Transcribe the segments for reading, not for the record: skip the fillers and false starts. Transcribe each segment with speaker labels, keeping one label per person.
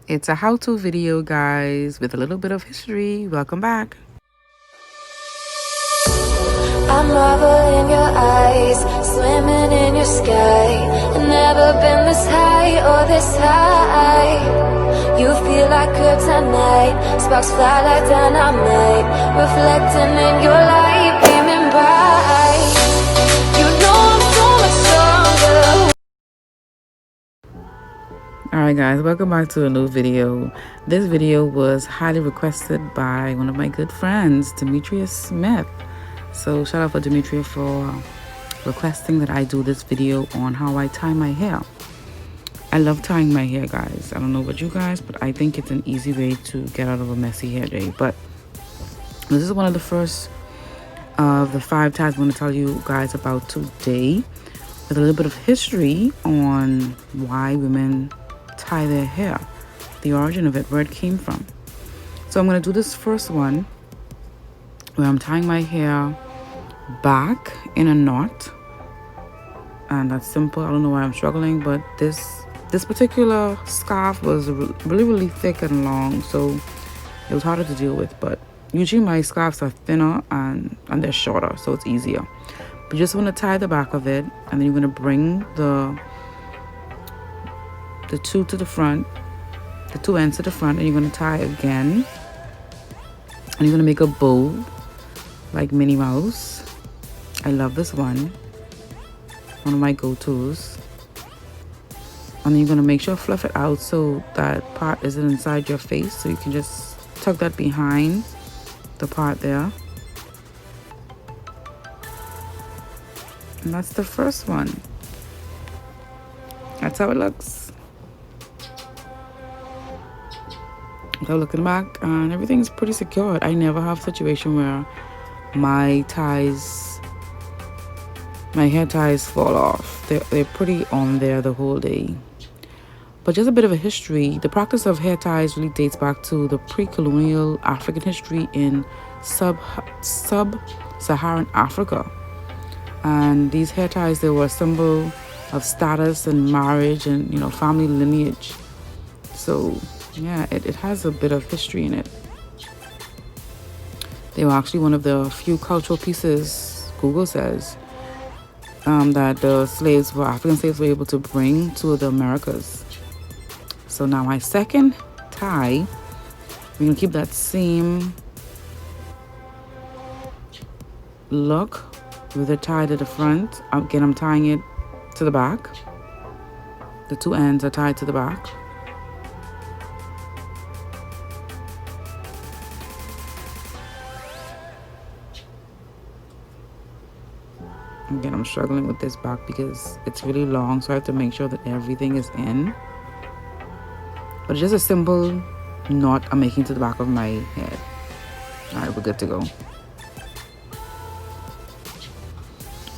Speaker 1: It's a how-to video, guys, with a little bit of history. Welcome back.
Speaker 2: I marvel in your eyes, swimming in your sky. I've never been this high or this high. You feel like kryptonite, sparks fly like dynamite, reflecting in your light, beaming bright. You know I'm so much stronger.
Speaker 1: Alright guys, welcome back to a new video. This video was highly requested by one of my good friends, Demetria Smith. So shout out for Demetria for requesting that I do this video on how I tie my hair. I love tying my hair, guys. I don't know about you guys, but I think it's an easy way to get out of a messy hair day. But this is one of the first of the 5 ties I'm going to tell you guys about today, with a little bit of history on why women tie their hair, the origin of it, where it came from. So I'm going to do this first one where I'm tying my hair back in a knot, and that's simple. I don't know why I'm struggling, but this particular scarf was really thick and long, so it was harder to deal with. But usually my scarves are thinner and they're shorter, so it's easier. But you just want to tie the back of it, and then you're going to bring the two to the front, the two ends to the front, and you're going to tie again, and you're going to make a bow like Minnie Mouse. I love this one of my go-tos. And then you're going to make sure fluff it out so that part isn't inside your face, so you can just tuck that behind the part there. And that's the first one. That's how it looks. So looking back, and everything's pretty secured. I never have a situation where my hair ties fall off. They're pretty on there the whole day. But just a bit of a history. The practice of hair ties really dates back to the pre-colonial African history in sub-Saharan Africa. And these hair ties, they were a symbol of status and marriage and, you know, family lineage. So yeah, it has a bit of history in it. They were actually one of the few cultural pieces, Google says, that the African slaves were able to bring to the Americas. So now my second tie, we're going to keep that same look with a tie to the front. Again, I'm tying it to the back. The two ends are tied to the back. Again, I'm struggling with this back because it's really long, so I have to make sure that everything is in. But it's just a simple knot I'm making to the back of my head. All right, we're good to go.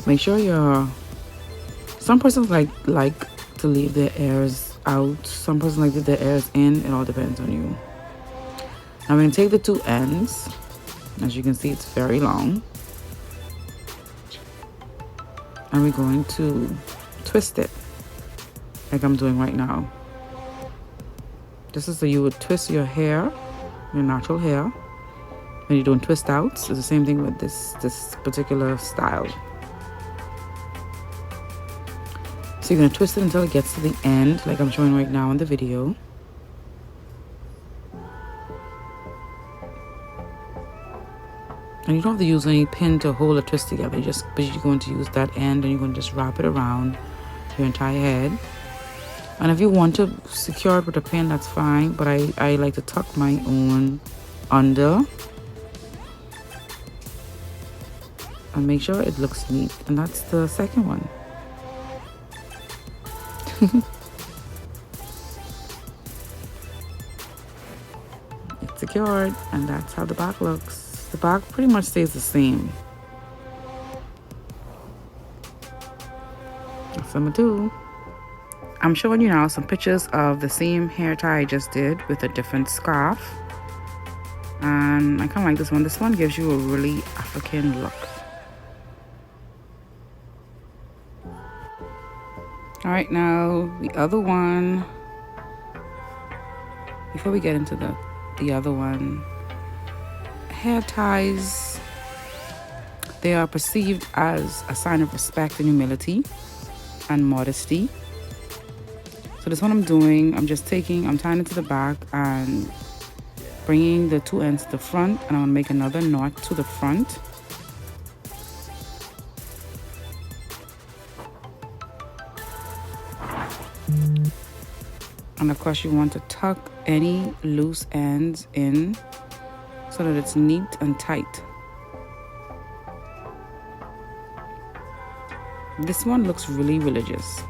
Speaker 1: Make sure some persons like to leave their ears out. Some persons like to leave their ears in. It all depends on you. I'm going to take the two ends. As you can see, it's very long. And we're going to twist it like I'm doing right now. This is so you would twist your hair, your natural hair, when you don't twist out. So it's the same thing with this particular style. So you're going to twist it until it gets to the end, like I'm showing right now in the video. And you don't have to use any pin to hold or twist together. But you're going to use that end, and you're going to just wrap it around your entire head. And if you want to secure it with a pin, that's fine. But I like to tuck my own under and make sure it looks neat. And that's the second one. It's secured, and that's how the back looks. The back pretty much stays the same. That's number 2. I'm showing you now some pictures of the same hair tie I just did with a different scarf. And I kind of like this one. This one gives you a really African look. All right, now the other one. before we get into the other one, hair ties, they are perceived as a sign of respect and humility and modesty. So this one I'm doing, I'm tying it to the back and bringing the two ends to the front, and I'm gonna make another knot to the front. And of course you want to tuck any loose ends in so that it's neat and tight. This one looks really religious.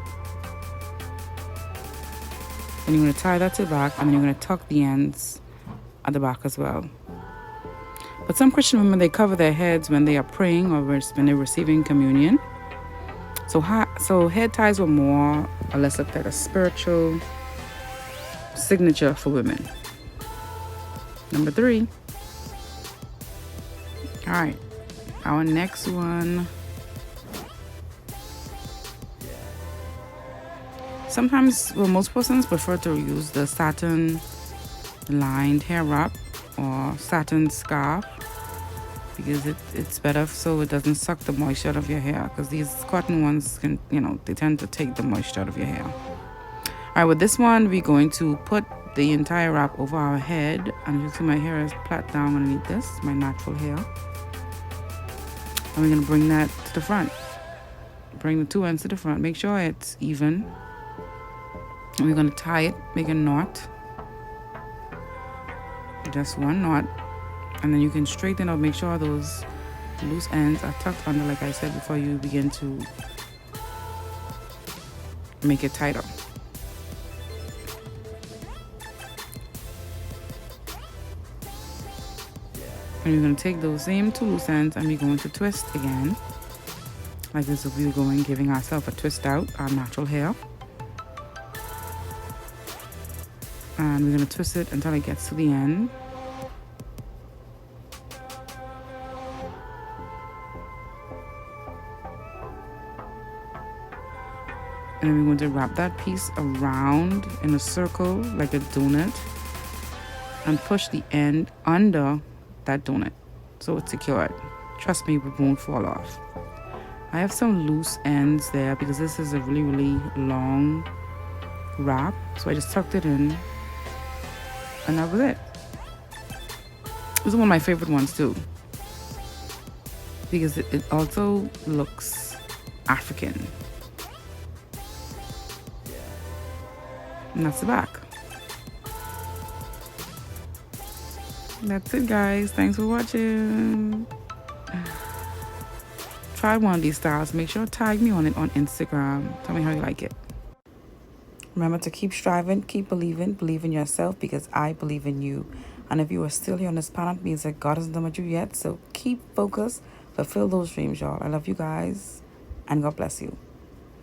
Speaker 1: And you're going to tie that to the back, and then you're going to tuck the ends at the back as well. But some Christian women, they cover their heads when they are praying or when they're receiving communion. So head ties were more or less like a spiritual signature for women. Number 3. All right, our next one. Sometimes, well, most persons prefer to use the satin lined hair wrap or satin scarf because it's better so it doesn't suck the moisture out of your hair, because these cotton ones can, they tend to take the moisture out of your hair. All right, with this one, we're going to put the entire wrap over our head, and you see my hair is plait down underneath this, my natural hair. And we're going to bring that to the front. Bring the two ends to the front. Make sure it's even. And we're going to tie it, make a knot. Just one knot. And then you can straighten out, make sure those loose ends are tucked under, like I said, before you begin to make it tighter. And we're going to take those same two loose ends and we're going to twist again. Like this, if we were giving ourselves a twist out, our natural hair. And we're going to twist it until it gets to the end. And then we're going to wrap that piece around in a circle like a donut and push the end under that donut so it's secured. Trust me, it won't fall off. I have some loose ends there because this is a really, really long wrap. So I just tucked it in and that was it. This is one of my favorite ones too because it also looks African. And that's the back. That's it, guys. Thanks for watching. Try one of these styles. Make sure to tag me on it on Instagram. Tell me how you like it. Remember to keep striving, keep believing, believe in yourself because I believe in you. And if you are still here on this planet, it means that God hasn't done with you yet. So keep focused, fulfill those dreams, y'all. I love you guys, and God bless you.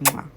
Speaker 1: Mwah.